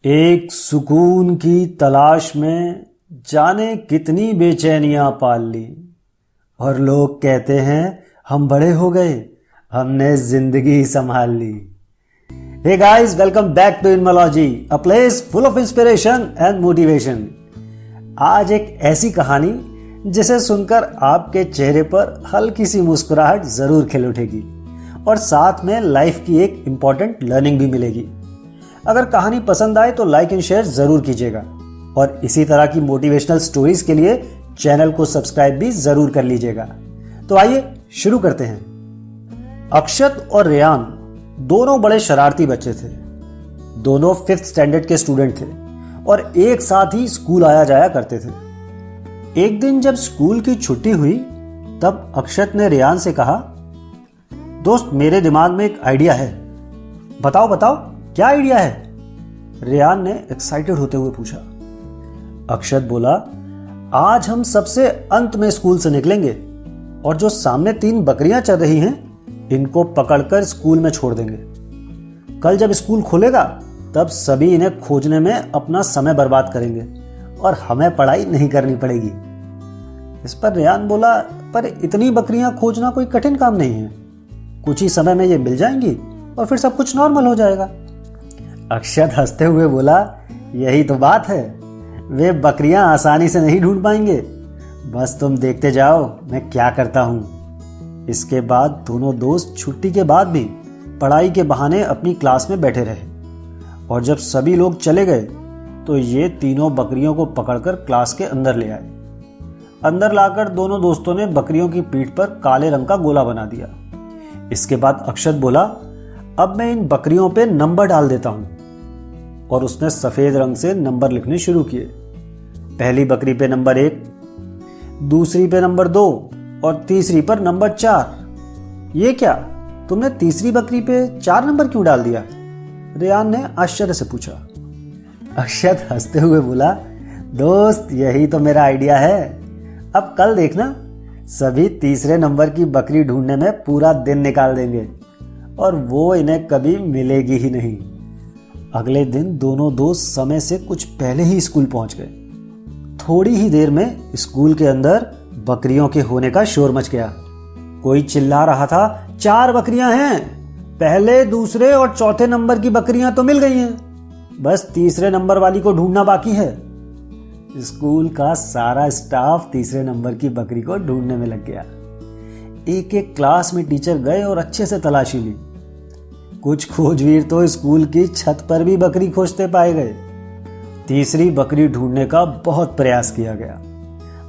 एक सुकून की तलाश में जाने कितनी बेचैनियां पाल ली और लोग कहते हैं हम बड़े हो गए, हमने जिंदगी संभाल ली। Hey guys, welcome back to Inmology, a place full of inspiration and motivation. आज एक ऐसी कहानी जिसे सुनकर आपके चेहरे पर हल्की सी मुस्कुराहट जरूर खिल उठेगी और साथ में लाइफ की एक इंपॉर्टेंट लर्निंग भी मिलेगी। अगर कहानी पसंद आए तो लाइक एंड शेयर जरूर कीजिएगा और इसी तरह की मोटिवेशनल स्टोरीज के लिए चैनल को सब्सक्राइब भी जरूर कर लीजिएगा। तो आइए शुरू करते हैं। अक्षत और रेयान दोनों बड़े शरारती बच्चे थे। दोनों 5th स्टैंडर्ड के स्टूडेंट थे और एक साथ ही स्कूल आया जाया करते थे। एक दिन जब स्कूल की छुट्टी हुई तब अक्षत ने रेयान से कहा, दोस्त मेरे दिमाग में एक आइडिया है, बताओ बताओ क्या आइडिया है? रेयान ने एक्साइटेड होते हुए पूछा। अक्षत बोला, आज हम सबसे अंत में स्कूल से निकलेंगे और जो सामने 3 बकरियां चल रही हैं इनको पकड़कर स्कूल में छोड़ देंगे। कल जब स्कूल खुलेगा तब सभी इन्हें खोजने में अपना समय बर्बाद करेंगे और हमें पढ़ाई नहीं करनी पड़ेगी। इस पर रेयान बोला, पर इतनी बकरियां खोजना कोई कठिन काम नहीं है, कुछ ही समय में ये मिल जाएंगी और फिर सब कुछ नॉर्मल हो जाएगा। अक्षत हंसते हुए बोला, यही तो बात है, वे बकरियां आसानी से नहीं ढूंढ पाएंगे, बस तुम देखते जाओ मैं क्या करता हूं। इसके बाद दोनों दोस्त छुट्टी के बाद भी पढ़ाई के बहाने अपनी क्लास में बैठे रहे और जब सभी लोग चले गए तो ये तीनों बकरियों को पकड़कर क्लास के अंदर ले आए। अंदर लाकर दोनों दोस्तों ने बकरियों की पीठ पर काले रंग का गोला बना दिया। इसके बाद अक्षत बोला, अब मैं इन बकरियों पे नंबर डाल देता हूं और उसने सफेद रंग से नंबर लिखने शुरू किए। पहली बकरी पे नंबर 1, दूसरी पे नंबर 2 और तीसरी पर नंबर 4। ये क्या, तुमने तीसरी बकरी पे 4 नंबर क्यों डाल दिया? रेयान ने आश्चर्य से पूछा। अक्षत हंसते हुए बोला, दोस्त यही तो मेरा आइडिया है, अब कल देखना सभी तीसरे नंबर की बकरी ढूंढने में पूरा दिन निकाल देंगे और वो इन्हें कभी मिलेगी ही नहीं। अगले दिन दोनों दोस्त समय से कुछ पहले ही स्कूल पहुंच गए। थोड़ी ही देर में स्कूल के अंदर बकरियों के होने का शोर मच गया। कोई चिल्ला रहा था, 4 बकरियां हैं, पहले दूसरे और चौथे नंबर की बकरियां तो मिल गई हैं, बस तीसरे नंबर वाली को ढूंढना बाकी है। स्कूल का सारा स्टाफ तीसरे नंबर की बकरी को ढूंढने में लग गया। एक एक क्लास में टीचर गए और अच्छे से तलाशी ली। कुछ खोजवीर तो स्कूल की छत पर भी बकरी खोजते पाए गए। तीसरी बकरी ढूंढने का बहुत प्रयास किया गया,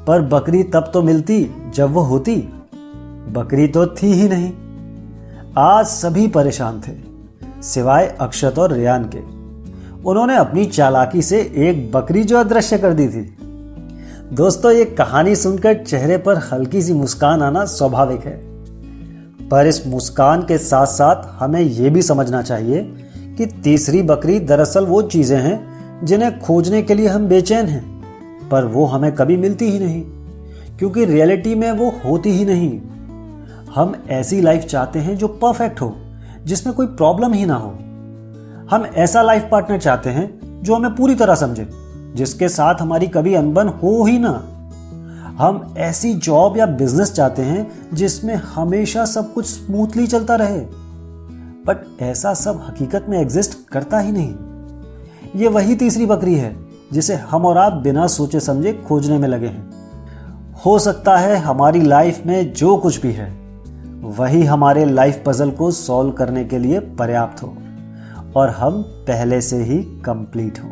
पर बकरी तब तो मिलती जब वो होती, बकरी तो थी ही नहीं। आज सभी परेशान थे सिवाय अक्षत और रेयान के। उन्होंने अपनी चालाकी से एक बकरी जो अदृश्य कर दी थी। दोस्तों, ये कहानी सुनकर चेहरे पर हल्की सी मुस्कान आना स्वाभाविक है, पर इस मुस्कान के साथ साथ हमें यह भी समझना चाहिए कि तीसरी बकरी दरअसल वो चीजें हैं जिन्हें खोजने के लिए हम बेचैन हैं, पर वो हमें कभी मिलती ही नहीं, क्योंकि रियलिटी में वो होती ही नहीं। हम ऐसी लाइफ चाहते हैं जो परफेक्ट हो, जिसमें कोई प्रॉब्लम ही ना हो। हम ऐसा लाइफ पार्टनर चाहते हैं जो हमें पूरी तरह समझे, जिसके साथ हमारी कभी अनबन हो ही ना। हम ऐसी जॉब या बिजनेस चाहते हैं जिसमें हमेशा सब कुछ स्मूथली चलता रहे, बट ऐसा सब हकीकत में एग्जिस्ट करता ही नहीं। ये वही तीसरी बकरी है जिसे हम और आप बिना सोचे समझे खोजने में लगे हैं। हो सकता है हमारी लाइफ में जो कुछ भी है वही हमारे लाइफ पजल को सॉल्व करने के लिए पर्याप्त हो और हम पहले से ही कंप्लीट हों।